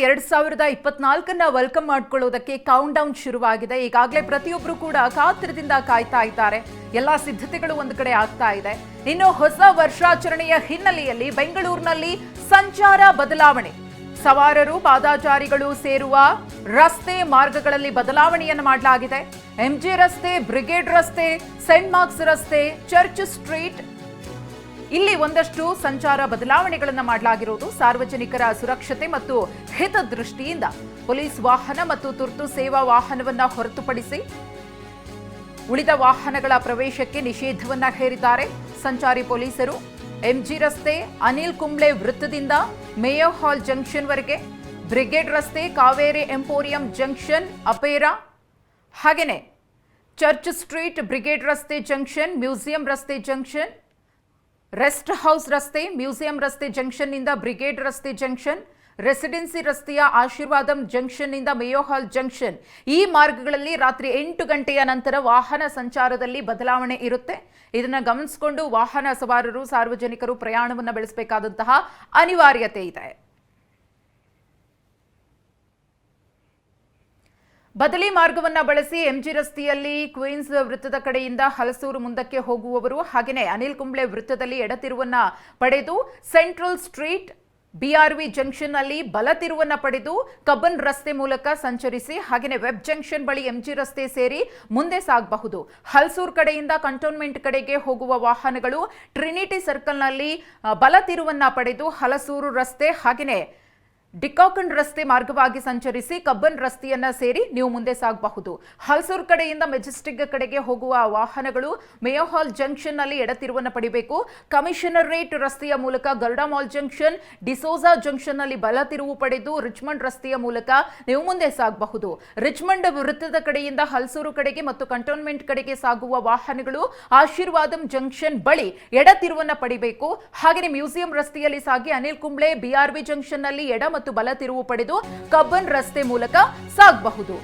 2024 welcome ಮಾಡ್ಕೊಳ್ಳೋದಕ್ಕೆ count down ಶುರುವಾಗಿದೆ. ಈಗಾಗಲೇ ಪ್ರತಿಯೊಬ್ಬರು ಕೂಡ ಕಾತರದಿಂದ ಕಾಯ್ತಾ ಇದ್ದಾರೆ. ಎಲ್ಲಾ ಸಿದ್ಧತೆಗಳು ಒಂದು ಕಡೆ ಆಗ್ತಾ ಇದೆ. ಇನ್ನು ಹೊಸ ವರ್ಷಾಚರಣೆಯ ಹಿನ್ನೆಲೆಯಲ್ಲಿ ಬೆಂಗಳೂರಿನಲ್ಲಿ ಸಂಚಾರ ಬದಲಾವಣೆ, ಸವಾರರು ಪಾದಾಚಾರಿಗಳು ಸೇರುವ ರಸ್ತೆ ಮಾರ್ಗಗಳಲ್ಲಿ ಬದಲಾವಣೆಯನ್ನು ಮಾಡಲಾಗಿದೆ. ಎಂಜಿ ರಸ್ತೆ, ಬ್ರಿಗೇಡ್ ರಸ್ತೆ, ಸೆಂಟ್ ಮಾರ್ಕ್ಸ್ ರಸ್ತೆ, ಚರ್ಚ್ ಸ್ಟ್ರೀಟ್ ಇಲ್ಲಿ ಒಂದಷ್ಟು ಸಂಚಾರ ಬದಲಾವಣೆಗಳನ್ನು ಮಾಡಲಾಗಿರುವುದು ಸಾರ್ವಜನಿಕರ ಸುರಕ್ಷತೆ ಮತ್ತು ಹಿತದೃಷ್ಟಿಯಿಂದ ಪೊಲೀಸ್ ವಾಹನ ಮತ್ತು ತುರ್ತು ಸೇವಾ ವಾಹನವನ್ನ ಹೊರತುಪಡಿಸಿ ಉಳಿದ ವಾಹನಗಳ ಪ್ರವೇಶಕ್ಕೆ ನಿಷೇಧವನ್ನ ಹೇರಿದ್ದಾರೆ ಸಂಚಾರಿ ಪೊಲೀಸರು. ಎಂಜಿ ರಸ್ತೆ ಅನಿಲ್ ಕುಂಬ್ಳೆ ವೃತ್ತದಿಂದ ಮೇಯರ್ ಹಾಲ್ ಜಂಕ್ಷನ್ ವರೆಗೆ, ಬ್ರಿಗೇಡ್ ರಸ್ತೆ ಕಾವೇರಿ ಎಂಪೋರಿಯಂ ಜಂಕ್ಷನ್ ಅಪೇರಾ, ಹಾಗೇನೆ ಚರ್ಚ್ ಸ್ಟ್ರೀಟ್, ಬ್ರಿಗೇಡ್ ರಸ್ತೆ ಜಂಕ್ಷನ್, ಮ್ಯೂಸಿಯಂ ರಸ್ತೆ ಜಂಕ್ಷನ್, ರೆಸ್ಟ್ ಹೌಸ್ ರಸ್ತೆ, ಮ್ಯೂಸಿಯಂ ರಸ್ತೆ ಜಂಕ್ಷನ್ ನಿಂದ ಬ್ರಿಗೇಡ್ ರಸ್ತೆ ಜಂಕ್ಷನ್, ರೆಸಿಡೆನ್ಸಿ ರಸ್ತೆಯ ಆಶೀರ್ವಾದಂ ಜಂಕ್ಷನ್ ನಿಂದ ಮೇಯರ್ ಹಾಲ್ ಜಂಕ್ಷನ್, ಈ ಮಾರ್ಗಗಳಲ್ಲಿ ರಾತ್ರಿ 8 ಗಂಟೆಯ ನಂತರ ವಾಹನ ಸಂಚಾರದಲ್ಲಿ ಬದಲಾವಣೆ ಇರುತ್ತೆ. ಇದನ್ನು ಗಮನಿಸಿಕೊಂಡು ವಾಹನ ಸವಾರರು ಸಾರ್ವಜನಿಕರು ಪ್ರಯಾಣವನ್ನು ಬೆಳೆಸಬೇಕಾದಂತಹ ಅನಿವಾರ್ಯತೆ ಇದೆ. ಬದಲಿ ಮಾರ್ಗವನ್ನ ಬಳಸಿ ಎಂಜಿ ರಸ್ತೆಯಲ್ಲಿ ಕ್ವೀನ್ಸ್ ವೃತ್ತದ ಕಡೆಯಿಂದ ಹಲಸೂರು ಮುಂದಕ್ಕೆ ಹೋಗುವವರು, ಹಾಗೆಯೇ ಅನಿಲ್ ಕುಂಬ್ಳೆ ವೃತ್ತದಲ್ಲಿ ಎಡತಿರುವನ್ನ ಪಡೆದು ಸೆಂಟ್ರಲ್ ಸ್ಟ್ರೀಟ್ ಬಿಆರ್ವಿ ಜಂಕ್ಷನ್ ಅಲ್ಲಿ ಬಲ ತಿರುವನ್ನ ಪಡೆದು ಕಬ್ಬನ್ ರಸ್ತೆ ಮೂಲಕ ಸಂಚರಿಸಿ, ಹಾಗೆಯೇ ವೆಬ್ ಜಂಕ್ಷನ್ ಬಳಿ ಎಂಜಿ ರಸ್ತೆ ಸೇರಿ ಮುಂದೆ ಸಾಗಬಹುದು. ಹಲಸೂರು ಕಡೆಯಿಂದ ಕಂಟೋನ್ಮೆಂಟ್ ಕಡೆಗೆ ಹೋಗುವ ವಾಹನಗಳು ಟ್ರಿನಿಟಿ ಸರ್ಕಲ್ನಲ್ಲಿ ಬಲ ತಿರುವನ್ನ ಪಡೆದು ಹಲಸೂರು ರಸ್ತೆ ಹಾಗೆಯೇ ಡಿಕಾಕನ್ ರಸ್ತೆ ಮಾರ್ಗವಾಗಿ ಸಂಚರಿಸಿ ಕಬ್ಬನ್ ರಸ್ತೆಯನ್ನ ಸೇರಿ ನೀವು ಮುಂದೆ ಸಾಗಬಹುದು. ಹಲಸೂರು ಕಡೆಯಿಂದ ಮೆಜೆಸ್ಟಿಕ್ ಕಡೆಗೆ ಹೋಗುವ ವಾಹನಗಳು ಮೇಯರ್ ಹಾಲ್ ಜಂಕ್ಷನ್ ನಲ್ಲಿ ಎಡತಿರುವನ್ನ ಪಡಿಬೇಕು. ಕಮಿಷನರೇಟ್ ರಸ್ತೆಯ ಮೂಲಕ Garuda mall junction, D'Souza junction ನಲ್ಲಿ ಬಲ ತಿರುವು ಪಡೆದು ರಿಚ್ಮಂಡ್ ರಸ್ತೆಯ ಮೂಲಕ ನೀವು ಮುಂದೆ ಸಾಗಬಹುದು. ರಿಚ್ಮಂಡ್ ವೃತ್ತದ ಕಡೆಯಿಂದ ಹಲಸೂರು ಕಡೆಗೆ ಮತ್ತು ಕಂಟೋನ್ಮೆಂಟ್ ಕಡೆಗೆ ಸಾಗುವ ವಾಹನಗಳು ಆಶೀರ್ವಾದಂ ಜಂಕ್ಷನ್ ಬಳಿ ಎಡತಿರುವನ್ನ ಪಡಿಬೇಕು. ಹಾಗೆಯೇ ಮ್ಯೂಸಿಯಂ ರಸ್ತೆಯಲ್ಲಿ ಸಾಗಿ ಅನಿಲ್ ಕುಂಬ್ಳೆ ಬಿಆರ್ವಿ ಜಂಕ್ಷನ್ ನಲ್ಲಿ ಎಡ ಮತ್ತು ಬಲ ತಿರುವು ಪಡೆದು ಕಬ್ಬನ್ ರಸ್ತೆ ಮೂಲಕ ಸಾಗಬಹುದು.